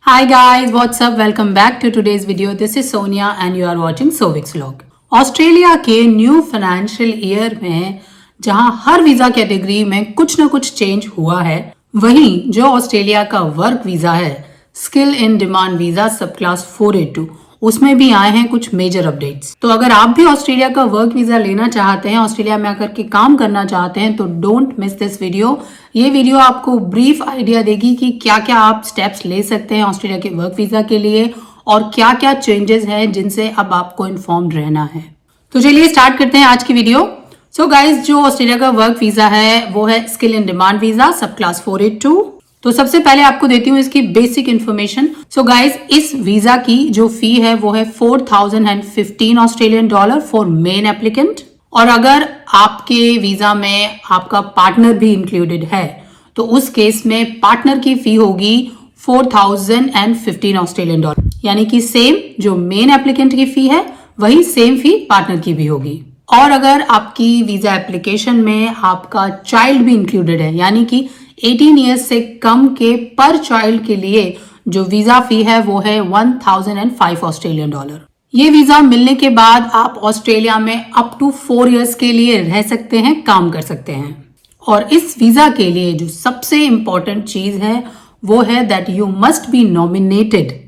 Hi guys, what's up? Welcome back to today's video. This is Sonia and you are watching Sovix Vlog. Australia के new financial year में जहां हर visa category में कुछ ना कुछ change हुआ है, वहीं जो ऑस्ट्रेलिया का वर्क वीजा है, स्किल इन डिमांड वीजा सब क्लास 482, उसमें भी आए हैं कुछ मेजर अपडेट्स। तो अगर आप भी ऑस्ट्रेलिया का वर्क वीजा लेना चाहते हैं, ऑस्ट्रेलिया में आकर के काम करना चाहते हैं, तो डोंट मिस दिस वीडियो। ये वीडियो आपको ब्रीफ आइडिया देगी कि क्या क्या आप स्टेप्स ले सकते हैं ऑस्ट्रेलिया के वर्क वीजा के लिए और क्या क्या चेंजेस हैं जिनसे अब आपको इन्फॉर्म्ड रहना है। तो चलिए स्टार्ट करते हैं आज की वीडियो। सो गाइज, जो ऑस्ट्रेलिया का वर्क वीजा है वो है स्किल इन डिमांड वीजा सब क्लास 482। तो सबसे पहले आपको देती हूँ इसकी बेसिक इन्फॉर्मेशन। सो गाइज, इस वीजा की जो फी है वो है $4,015 Australian dollar for main applicant. और अगर आपके वीजा में आपका पार्टनर भी इंक्लूडेड है तो उस केस में पार्टनर की फी होगी $4,015 ऑस्ट्रेलियन डॉलर, यानी कि सेम जो मेन एप्लीकेंट की फी है वही सेम फी पार्टनर की भी होगी। और अगर आपकी वीजा एप्लीकेशन में आपका चाइल्ड भी इंक्लूडेड है, यानी कि 18 ईयर्स से कम के पर चाइल्ड के लिए जो वीजा फी है वो है $1,005 ऑस्ट्रेलियन डॉलर। ये वीजा मिलने के बाद आप ऑस्ट्रेलिया में अप टू 4 इयर्स के लिए रह सकते हैं, काम कर सकते हैं। और इस वीजा के लिए जो सबसे इंपॉर्टेंट चीज है वो है that you must be nominated.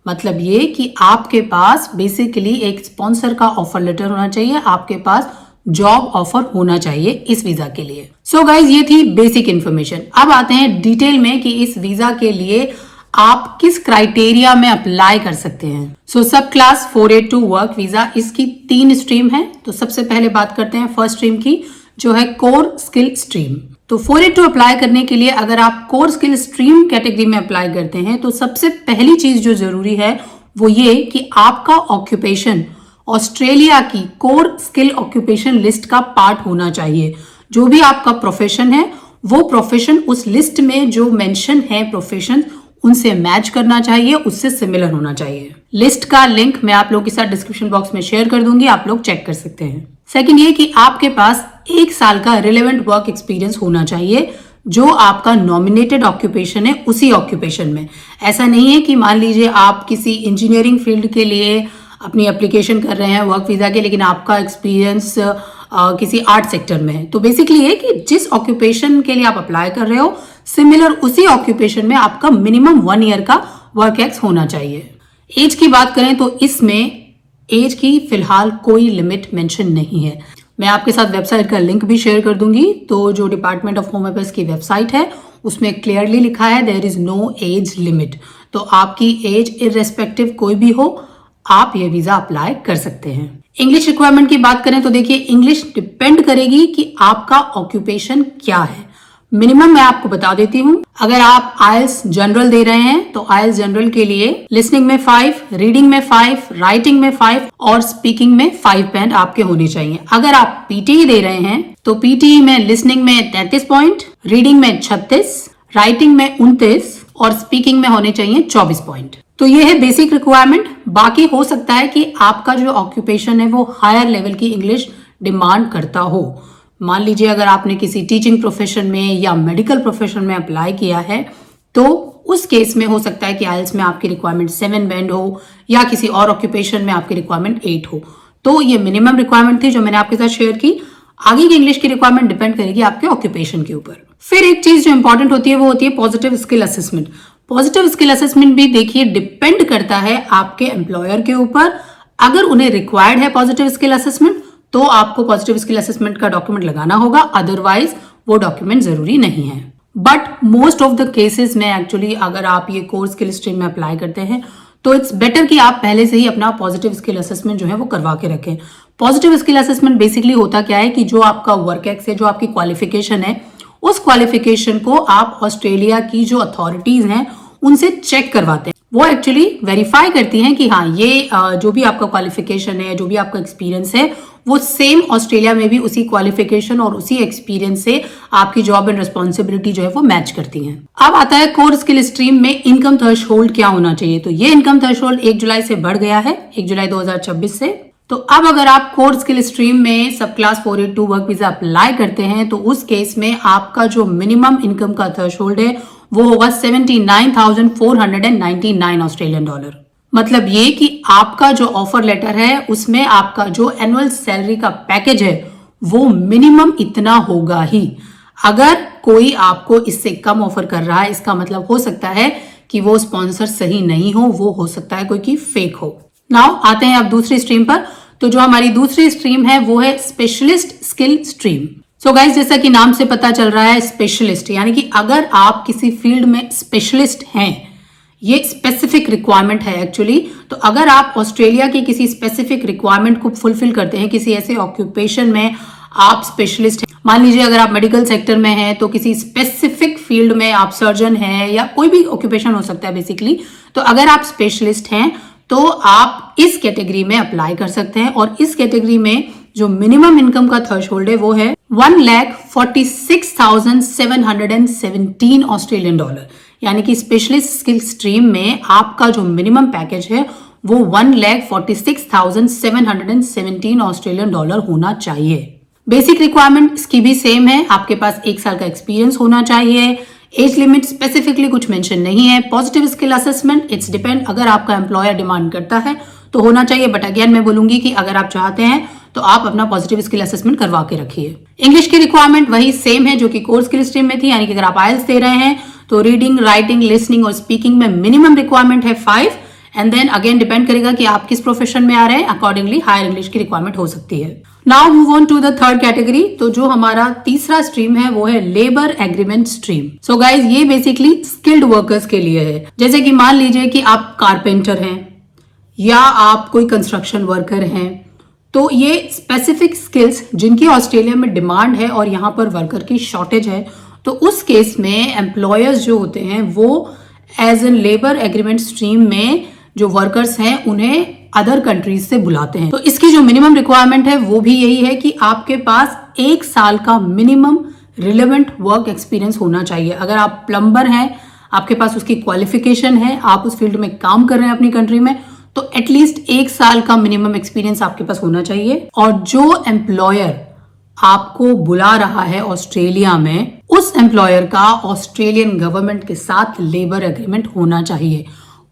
मतलब ये कि आपके पास बेसिकली एक स्पॉन्सर का ऑफर लेटर होना चाहिए, आपके पास जॉब ऑफर होना चाहिए इस वीजा के लिए। सो गाइज, ये थी बेसिक इन्फॉर्मेशन। अब आते हैं डिटेल में कि इस वीजा के लिए आप किस क्राइटेरिया में अप्लाई कर सकते हैं। सो सब क्लास 482 वर्क वीजा, इसकी 3 स्ट्रीम है। तो सबसे पहले बात करते हैं फर्स्ट स्ट्रीम की, जो है कोर स्किल स्ट्रीम। तो 482 अप्लाई करने के लिए अगर आप कोर स्किल स्ट्रीम कैटेगरी में अप्लाई करते हैं तो सबसे पहली चीज जो जरूरी है वो ये कि आपका ऑक्यूपेशन ऑस्ट्रेलिया की कोर स्किल ऑक्यूपेशन लिस्ट का पार्ट होना चाहिए। जो भी आपका प्रोफेशन है वो प्रोफेशन उस लिस्ट में जो मेंशन है प्रोफेशन उनसे मैच करना चाहिए, उससे सिमिलर होना चाहिए। लिस्ट का लिंक मैं आप लोगों के साथ डिस्क्रिप्शन बॉक्स में शेयर कर दूंगी, आप लोग चेक कर सकते हैं। सेकंड ये कि आपके पास 1 साल का रिलेवेंट वर्क एक्सपीरियंस होना चाहिए जो आपका नॉमिनेटेड ऑक्यूपेशन है उसी ऑक्यूपेशन में। ऐसा नहीं है कि मान लीजिए आप किसी इंजीनियरिंग फील्ड के लिए अपनी एप्लीकेशन कर रहे हैं वर्क वीजा के, लेकिन आपका एक्सपीरियंस किसी आर्ट सेक्टर में है। तो बेसिकली ये कि जिस ऑक्यूपेशन के लिए आप अप्लाई कर रहे हो सिमिलर उसी ऑक्यूपेशन में आपका मिनिमम 1 ईयर का वर्क एक्स होना चाहिए। एज की बात करें तो इसमें एज की फिलहाल कोई लिमिट मेंशन नहीं है। मैं आपके साथ वेबसाइट का लिंक भी शेयर कर दूंगी। तो जो डिपार्टमेंट ऑफ होम अफेयर्स की वेबसाइट है उसमें क्लियरली लिखा है there is no age limit. तो आपकी एज इररेस्पेक्टिव कोई भी हो, आप ये वीजा अप्लाई कर सकते हैं। इंग्लिश रिक्वायरमेंट की बात करें तो देखिए, इंग्लिश डिपेंड करेगी कि आपका ऑक्यूपेशन क्या है। मिनिमम मैं आपको बता देती हूं, अगर आप आईएलटीएस जनरल दे रहे हैं तो आईएलटीएस जनरल के लिए लिसनिंग में 5, रीडिंग में 5, राइटिंग में 5 और स्पीकिंग में 5 पॉइंट आपके होने चाहिए। अगर आप पीटीई दे रहे हैं तो पीटीई में लिसनिंग में 33 पॉइंट, रीडिंग में 36, राइटिंग में 29 और स्पीकिंग में होने चाहिए 24 पॉइंट। तो ये है बेसिक रिक्वायरमेंट। बाकी हो सकता है कि आपका जो ऑक्यूपेशन है वो हायर लेवल की इंग्लिश डिमांड करता हो। मान लीजिए अगर आपने किसी टीचिंग प्रोफेशन में या मेडिकल प्रोफेशन में अप्लाई किया है तो उस केस में हो सकता है कि आईएलटीएस में आपकी रिक्वायरमेंट 7 बैंड हो या किसी और ऑक्यूपेशन में आपकी रिक्वायरमेंट 8 हो। तो ये मिनिमम रिक्वायरमेंट थी जो मैंने आपके साथ शेयर की। आगे की इंग्लिश की रिक्वायरमेंट डिपेंड करेगी आपके ऑक्यूपेशन के ऊपर। फिर एक चीज जो इंपॉर्टेंट होती है वो होती है positive skill assessment. Positive skill assessment भी देखिए डिपेंड करता है आपके एम्प्लॉयर के ऊपर। अगर उन्हें रिक्वायर्ड है पॉजिटिव स्किल असेसमेंट तो आपको पॉजिटिव स्किल असेसमेंट का डॉक्यूमेंट लगाना होगा, अदरवाइज वो डॉक्यूमेंट जरूरी नहीं है। But most of the cases में एक्चुअली अगर आप ये कोर स्किल स्ट्रीम में अप्लाई करते हैं तो इट्स बेटर कि आप पहले से ही अपना पॉजिटिव स्किल असेसमेंट जो है वो करवा के रखें। पॉजिटिव स्किल असेसमेंट बेसिकली होता क्या है कि जो आपका वर्क एक्स है, जो आपकी क्वालिफिकेशन है, उस क्वालिफिकेशन को आप ऑस्ट्रेलिया की जो अथॉरिटीज हैं उनसे चेक करवाते हैं। वो एक्चुअली वेरीफाई करती हैं कि हाँ ये जो भी आपका क्वालिफिकेशन है, जो भी आपका एक्सपीरियंस है वो सेम ऑस्ट्रेलिया में भी उसी क्वालिफिकेशन और उसी एक्सपीरियंस से आपकी जॉब एंड रिस्पॉन्सिबिलिटी जो है वो मैच करती हैं। अब आता है कोर स्किल स्ट्रीम में इनकम थ्रेशोल्ड क्या होना चाहिए। तो ये इनकम थ्रेशोल्ड 1 जुलाई से बढ़ गया है, 1 जुलाई 2026 से। तो अब अगर आप कोर स्किल स्ट्रीम में सब क्लास 482 वर्क वीजा अप्लाई करते हैं तो उस केस में आपका जो मिनिमम इनकम का थ्रेशोल्ड है वो होगा $79,499 ऑस्ट्रेलियन डॉलर। मतलब ये कि आपका जो ऑफर लेटर है उसमें आपका जो एनुअल सैलरी का पैकेज है वो मिनिमम इतना होगा ही। अगर कोई आपको इससे कम ऑफर कर रहा है, इसका मतलब हो सकता है कि वो स्पॉन्सर सही नहीं हो, वो हो सकता है कोई की फेक हो। नाउ आते हैं अब दूसरी स्ट्रीम पर। तो जो हमारी दूसरी स्ट्रीम है वो है specialist skill stream. So guys, जैसा कि नाम से पता चल रहा है स्पेशलिस्ट, यानी कि अगर आप किसी फील्ड में स्पेशलिस्ट हैं, ये स्पेसिफिक रिक्वायरमेंट है एक्चुअली। तो अगर आप ऑस्ट्रेलिया की किसी स्पेसिफिक रिक्वायरमेंट को फुलफिल करते हैं, किसी ऐसे ऑक्यूपेशन में आप स्पेशलिस्ट हैं, मान लीजिए अगर आप मेडिकल सेक्टर में हैं तो किसी स्पेसिफिक फील्ड में आप सर्जन हैं या कोई भी ऑक्यूपेशन हो सकता है बेसिकली, तो अगर आप स्पेशलिस्ट हैं तो आप इस कैटेगरी में अप्लाई कर सकते हैं। और इस कैटेगरी में जो मिनिमम इनकम का थ्रेशोल्ड है वो है 1,46,717 ऑस्ट्रेलियन डॉलर। यानी कि स्पेशलिस्ट स्किल स्ट्रीम में आपका जो मिनिमम पैकेज है वो 1,46,717 ऑस्ट्रेलियन डॉलर होना चाहिए। बेसिक रिक्वायरमेंट इसकी भी सेम है, आपके पास 1 साल का एक्सपीरियंस होना चाहिए। एज लिमिट स्पेसिफिकली कुछ मेंशन नहीं है। Positive skill assessment it's depend, अगर आपका एम्प्लॉयर डिमांड करता है तो होना चाहिए, बट अगेन मैं बोलूंगी कि अगर आप चाहते हैं तो आप अपना पॉजिटिव स्किल असेसमेंट करवा के रखिए। इंग्लिश की रिक्वायरमेंट वही सेम है जो कि कोर स्किल स्ट्रीम में थी, यानी कि अगर आप आइल्स दे रहे हैं तो रीडिंग, राइटिंग, लिसनिंग और स्पीकिंग में मिनिमम रिक्वायरमेंट है 5, एंड देन अगेन डिपेंड करेगा कि आप किस प्रोफेशन में आ रहे हैं, अकॉर्डिंगली हायर इंग्लिश की रिक्वायरमेंट हो सकती है। Now move on to the third category. तो जो हमारा तीसरा स्ट्रीम है वो है labour agreement stream. So guys, ये बेसिकली स्किल्ड वर्कर्स के लिए है। जैसे कि मान लीजिए कि आप कारपेंटर हैं या आप कोई कंस्ट्रक्शन वर्कर हैं, तो ये स्पेसिफिक स्किल्स जिनकी ऑस्ट्रेलिया में डिमांड है और यहाँ पर वर्कर की शॉर्टेज है, तो उस केस में एम्प्लॉयर्स जो होते हैं वो as an labour agreement stream में जो वर्कर्स हैं उन्हें अदर कंट्रीज से बुलाते हैं। तो इसकी जो मिनिमम रिक्वायरमेंट है वो भी यही है कि आपके पास 1 साल का मिनिमम रिलेवेंट वर्क एक्सपीरियंस होना चाहिए। अगर आप प्लम्बर हैं, आपके पास उसकी क्वालिफिकेशन है, आप उस फील्ड में काम कर रहे हैं अपनी कंट्री में, तो एटलीस्ट 1 साल का मिनिमम एक्सपीरियंस आपके पास होना चाहिए। और जो एम्प्लॉयर आपको बुला रहा है ऑस्ट्रेलिया में, उस एम्प्लॉयर का ऑस्ट्रेलियन गवर्नमेंट के साथ लेबर एग्रीमेंट होना चाहिए।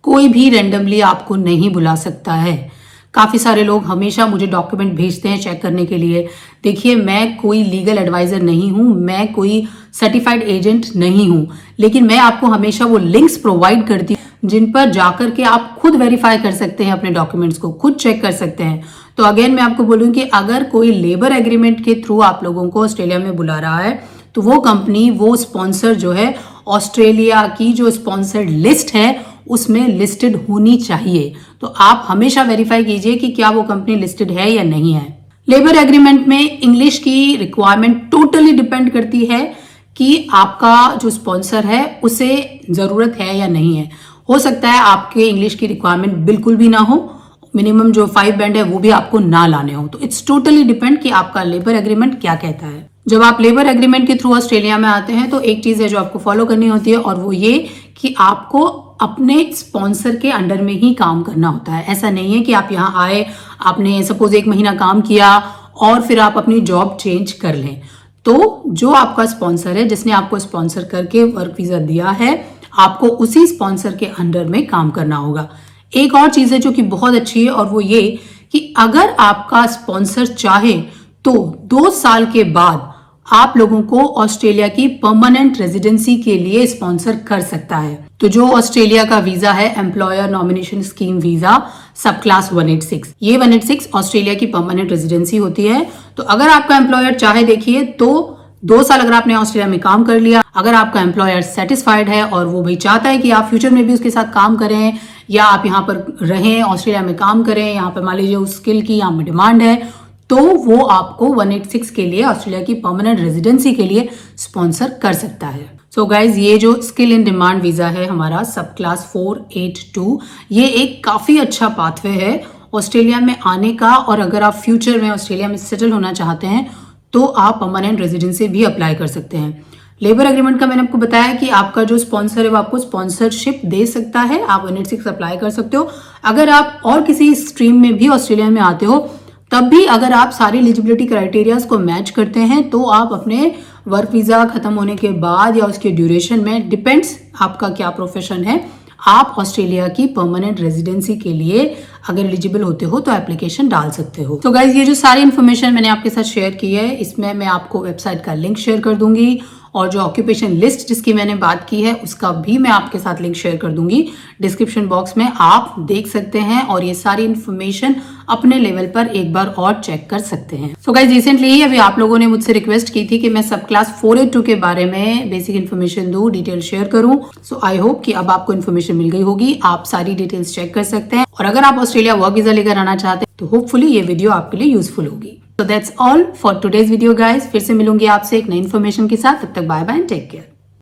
कोई भी रैंडमली आपको नहीं बुला सकता है। काफी सारे लोग हमेशा मुझे डॉक्यूमेंट भेजते हैं चेक करने के लिए। देखिए, मैं कोई लीगल एडवाइजर नहीं हूं, मैं कोई सर्टिफाइड एजेंट नहीं हूं, लेकिन मैं आपको हमेशा वो लिंक्स प्रोवाइड करती हूँ जिन पर जाकर के आप खुद वेरीफाई कर सकते हैं, अपने डॉक्यूमेंट्स को खुद चेक कर सकते हैं। तो अगेन मैं आपको बोलूँ कि अगर कोई लेबर एग्रीमेंट के थ्रू आप लोगों को ऑस्ट्रेलिया में बुला रहा है तो वो कंपनी, वो स्पॉन्सर जो है, ऑस्ट्रेलिया की जो स्पॉन्सर्ड लिस्ट है उसमें लिस्टेड होनी चाहिए। तो आप हमेशा वेरीफाई कीजिए कि क्या वो कंपनी लिस्टेड है या नहीं है। लेबर एग्रीमेंट में इंग्लिश की रिक्वायरमेंट टोटली डिपेंड करती है कि आपका जो स्पॉन्सर है उसे जरूरत है या नहीं है। हो सकता है आपके इंग्लिश की रिक्वायरमेंट बिल्कुल भी ना हो, मिनिमम जो 5 बैंड है वो भी आपको ना लाने हो। तो इट्स टोटली डिपेंड कि आपका लेबर एग्रीमेंट क्या कहता है। जब आप लेबर एग्रीमेंट के थ्रू ऑस्ट्रेलिया में आते हैं तो एक चीज है जो आपको फॉलो करनी होती है, और वो ये कि आपको अपने स्पॉन्सर के अंडर में ही काम करना होता है। ऐसा नहीं है कि आप यहाँ आए, आपने सपोज 1 महीना काम किया और फिर आप अपनी जॉब चेंज कर लें। तो जो आपका स्पॉन्सर है, जिसने आपको स्पॉन्सर करके वर्क वीजा दिया है, आपको उसी स्पॉन्सर के अंडर में काम करना होगा। एक और चीज है जो कि बहुत अच्छी है, और वो ये कि अगर आपका स्पॉन्सर चाहे तो 2 साल के बाद आप लोगों को ऑस्ट्रेलिया की परमानेंट रेजिडेंसी के लिए स्पॉन्सर कर सकता है। तो जो ऑस्ट्रेलिया का वीजा है, एम्प्लॉयर नॉमिनेशन स्कीम वीजा सब क्लास 186, ये 186 ऑस्ट्रेलिया की परमानेंट रेजिडेंसी होती है। तो अगर आपका एम्प्लॉयर चाहे, देखिए, तो 2 साल अगर आपने ऑस्ट्रेलिया में काम कर लिया, अगर आपका एम्प्लॉयर सेटिस्फाइड है और वो भाई चाहता है कि आप फ्यूचर में भी उसके साथ काम करें या आप यहाँ पर रहें, ऑस्ट्रेलिया में काम करें, यहाँ पर मान लीजिए उस स्किल की यहाँ में डिमांड है, तो वो आपको 186 के लिए, ऑस्ट्रेलिया की परमानेंट रेजिडेंसी के लिए स्पॉन्सर कर सकता है। सो गाइज, ये जो स्किल इन डिमांड वीजा है हमारा सब क्लास 482, ये एक काफी अच्छा पाथवे है ऑस्ट्रेलिया में आने का। और अगर आप फ्यूचर में ऑस्ट्रेलिया में सेटल होना चाहते हैं तो आप परमानेंट रेजिडेंसी भी अप्लाई कर सकते हैं। लेबर एग्रीमेंट का मैंने आपको बताया कि आपका जो स्पॉन्सर है वो आपको स्पॉन्सरशिप दे सकता है, आप 186 अप्लाई कर सकते हो। अगर आप और किसी स्ट्रीम में भी ऑस्ट्रेलिया में आते हो, तब भी अगर आप सारी एलिजिबिलिटी क्राइटेरियाज को मैच करते हैं तो आप अपने वर्क वीजा खत्म होने के बाद या उसके ड्यूरेशन में, डिपेंड्स आपका क्या प्रोफेशन है, आप ऑस्ट्रेलिया की परमानेंट रेजिडेंसी के लिए अगर एलिजिबल होते हो तो एप्लीकेशन डाल सकते हो। तो गाइज, ये जो सारी इन्फॉर्मेशन मैंने आपके साथ शेयर की है, इसमें मैं आपको वेबसाइट का लिंक शेयर कर दूंगी और जो ऑक्यूपेशन लिस्ट जिसकी मैंने बात की है उसका भी मैं आपके साथ लिंक शेयर कर दूंगी डिस्क्रिप्शन बॉक्स में, आप देख सकते हैं और ये सारी इन्फॉर्मेशन अपने लेवल पर एक बार और चेक कर सकते हैं। सो गाइज, रिसेंटली अभी आप लोगों ने मुझसे रिक्वेस्ट की थी कि मैं सब क्लास 482 के बारे में बेसिक इन्फॉर्मेशन दूं, डिटेल शेयर करूं। सो आई होप कि अब आपको इन्फॉर्मेशन मिल गई होगी, आप सारी डिटेल्स चेक कर सकते हैं और अगर आप ऑस्ट्रेलिया वर्क वीजा लेकर आना चाहते हैं तो होपफुली ये वीडियो आपके लिए यूजफुल होगी। So that's all for today's video guys। फिर से मिलूंगी आपसे एक नई इन्फॉर्मेशन के साथ, तब तक bye bye and take care.